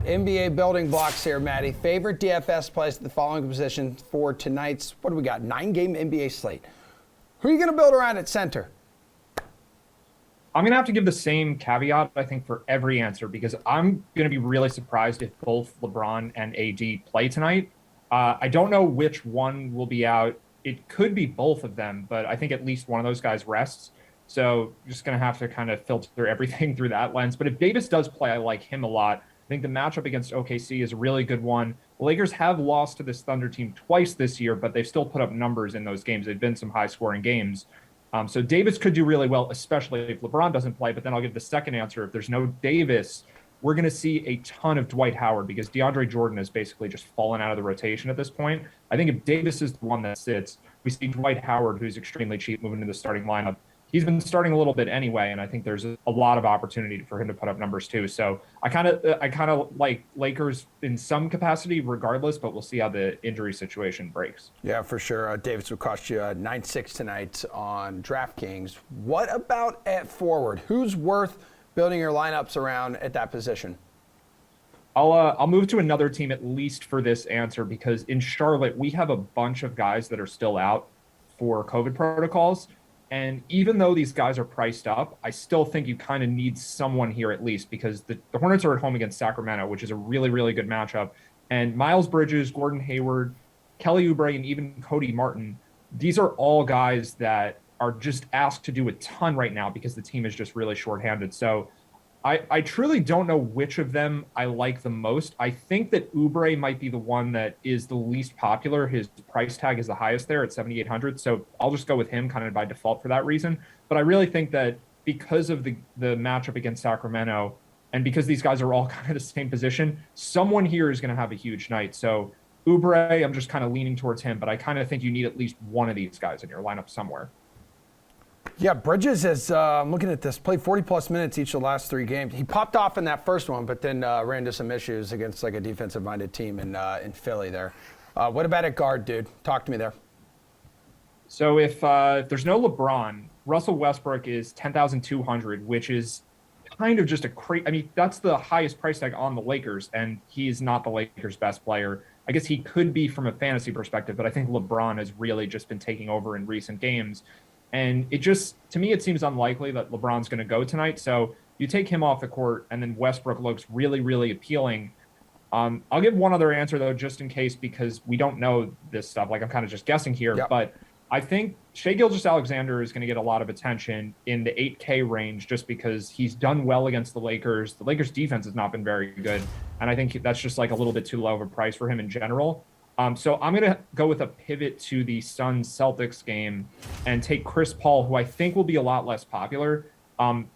NBA building blocks here, Matty. Favorite DFS plays at the following position for tonight's, what do we got, 9-game NBA slate. Who are you going to build around at center? I'm going to have to give the same caveat, I think, for every answer, because I'm going to be really surprised if both LeBron and AD play tonight. I don't know which one will be out. It could be both of them, but I think at least one of those guys rests. So just going to have to kind of filter everything through that lens. But if Davis does play, I like him a lot. I think the matchup against OKC is a really good one. The Lakers have lost to this Thunder team twice this year, but they've still put up numbers in those games. They've been some high-scoring games. So Davis could do really well, especially if LeBron doesn't play. But then I'll give the second answer. If there's no Davis, we're going to see a ton of Dwight Howard because DeAndre Jordan has basically just fallen out of the rotation at this point. I think if Davis is the one that sits, we see Dwight Howard, who's extremely cheap, moving into the starting lineup. He's been starting a little bit anyway, and I think there's a lot of opportunity for him to put up numbers too. So I kind of like Lakers in some capacity, regardless. But we'll see how the injury situation breaks. Yeah, for sure. Davis will cost you 9-6 tonight on DraftKings. What about at forward? Who's worth building your lineups around at that position? I'll move to another team at least for this answer because in Charlotte we have a bunch of guys that are still out for COVID protocols. And even though these guys are priced up, I still think you kind of need someone here at least because the Hornets are at home against Sacramento, which is a really, really good matchup. And Miles Bridges, Gordon Hayward, Kelly Oubre, and even Cody Martin, these are all guys that are just asked to do a ton right now because the team is just really shorthanded. So I truly don't know which of them I like the most. I think that Oubre might be the one that is the least popular. His price tag is the highest there at $7,800. So I'll just go with him kind of by default for that reason. But I really think that because of the matchup against Sacramento and because these guys are all kind of the same position, someone here is going to have a huge night. So Oubre, I'm just kind of leaning towards him, but I kind of think you need at least one of these guys in your lineup somewhere. Yeah, Bridges has, I'm looking at this, played 40-plus minutes each of the last 3 games. He popped off in that first one, but then ran into some issues against like a defensive-minded team in Philly there. What about at guard, dude? Talk to me there. So if there's no LeBron, Russell Westbrook is $10,200, which is kind of just I mean, that's the highest price tag on the Lakers, and he is not the Lakers' best player. I guess he could be from a fantasy perspective, but I think LeBron has really just been taking over in recent games. And it just, to me, it seems unlikely that LeBron's going to go tonight. So you take him off the court, and then Westbrook looks really, really appealing. I'll give one other answer, though, just in case, because we don't know this stuff. Like, I'm kind of just guessing here. Yep. But I think Shai Gilgeous-Alexander is going to get a lot of attention in the 8K range just because he's done well against the Lakers. The Lakers' defense has not been very good. And I think that's just like a little bit too low of a price for him in general. So I'm going to go with a pivot to the Suns-Celtics game and take Chris Paul, who I think will be a lot less popular.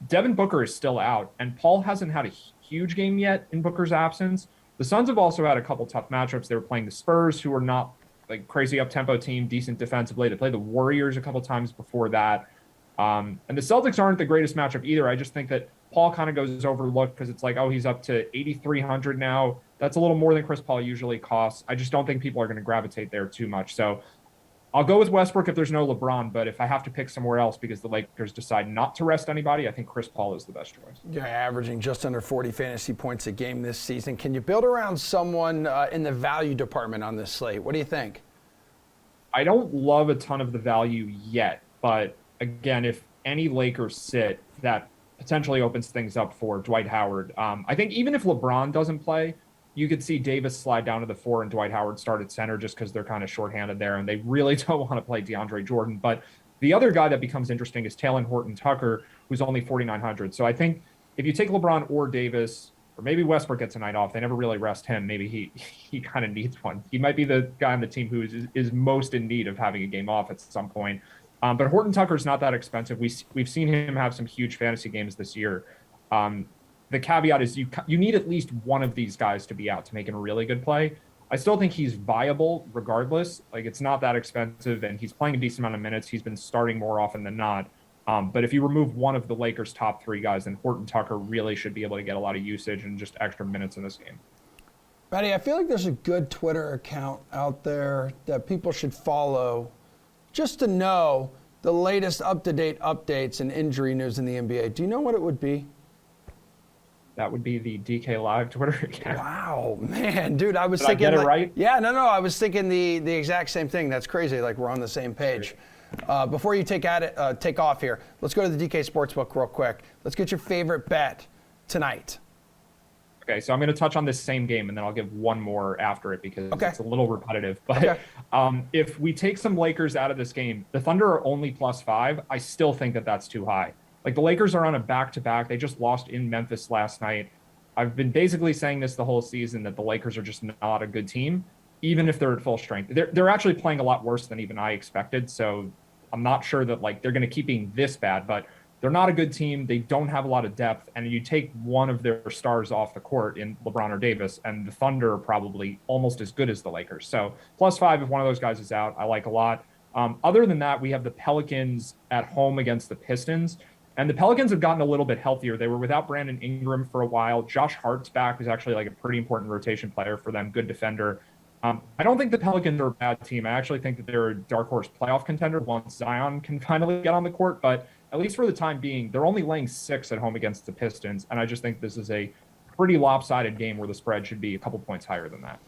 Devin Booker is still out, and Paul hasn't had a huge game yet in Booker's absence. The Suns have also had a couple tough matchups. They were playing the Spurs, who are not like crazy up-tempo team, decent defensively. They played the Warriors a couple times before that. And the Celtics aren't the greatest matchup either. I just think that Paul kind of goes overlooked because it's like, oh, he's up to 8,300 now. That's a little more than Chris Paul usually costs. I just don't think people are going to gravitate there too much. So I'll go with Westbrook if there's no LeBron, but if I have to pick somewhere else because the Lakers decide not to rest anybody, I think Chris Paul is the best choice. Yeah, averaging just under 40 fantasy points a game this season. Can you build around someone in the value department on this slate? What do you think? I don't love a ton of the value yet, but again, if any Lakers sit, that potentially opens things up for Dwight Howard. I think even if LeBron doesn't play, you could see Davis slide down to the 4 and Dwight Howard start at center just because they're kind of shorthanded there and they really don't want to play DeAndre Jordan. But the other guy that becomes interesting is Taylor Horton-Tucker, who's only 4,900. So I think if you take LeBron or Davis, or maybe Westbrook gets a night off, they never really rest him. Maybe he kind of needs one. He might be the guy on the team who is most in need of having a game off at some point. But Horton-Tucker is not that expensive. We've seen him have some huge fantasy games this year. The caveat is you need at least one of these guys to be out to make him a really good play. I still think he's viable regardless. Like, it's not that expensive, and he's playing a decent amount of minutes. He's been starting more often than not. But if you remove one of the Lakers' top 3 guys, then Horton-Tucker really should be able to get a lot of usage and just extra minutes in this game. Matty, I feel like there's a good Twitter account out there that people should follow just to know the latest up-to-date updates and injury news in the NBA. Do you know what it would be? That would be the DK Live Twitter account. Wow, man, dude, I was Did thinking. I get it right? Yeah, no, I was thinking the exact same thing. That's crazy. Like we're on the same page. Before you take off here, let's go to the DK Sportsbook real quick. Let's get your favorite bet tonight. Okay, so I'm going to touch on this same game, and then I'll give one more after it because it's a little repetitive. But if we take some Lakers out of this game, the Thunder are only +5. I still think that that's too high. Like the Lakers are on a back-to-back. They just lost in Memphis last night. I've been basically saying this the whole season that the Lakers are just not a good team, even if they're at full strength. They're actually playing a lot worse than even I expected. So I'm not sure that like they're going to keep being this bad, but they're not a good team. They don't have a lot of depth. And you take one of their stars off the court in LeBron or Davis, and the Thunder are probably almost as good as the Lakers. So +5 if one of those guys is out, I like a lot. Other than that, we have the Pelicans at home against the Pistons. And the Pelicans have gotten a little bit healthier. They were without Brandon Ingram for a while. Josh Hart's back, who's actually like a pretty important rotation player for them, good defender. I don't think the Pelicans are a bad team. I actually think that they're a dark horse playoff contender once Zion can finally get on the court. But at least for the time being, they're only laying 6 at home against the Pistons. And I just think this is a pretty lopsided game where the spread should be a couple points higher than that.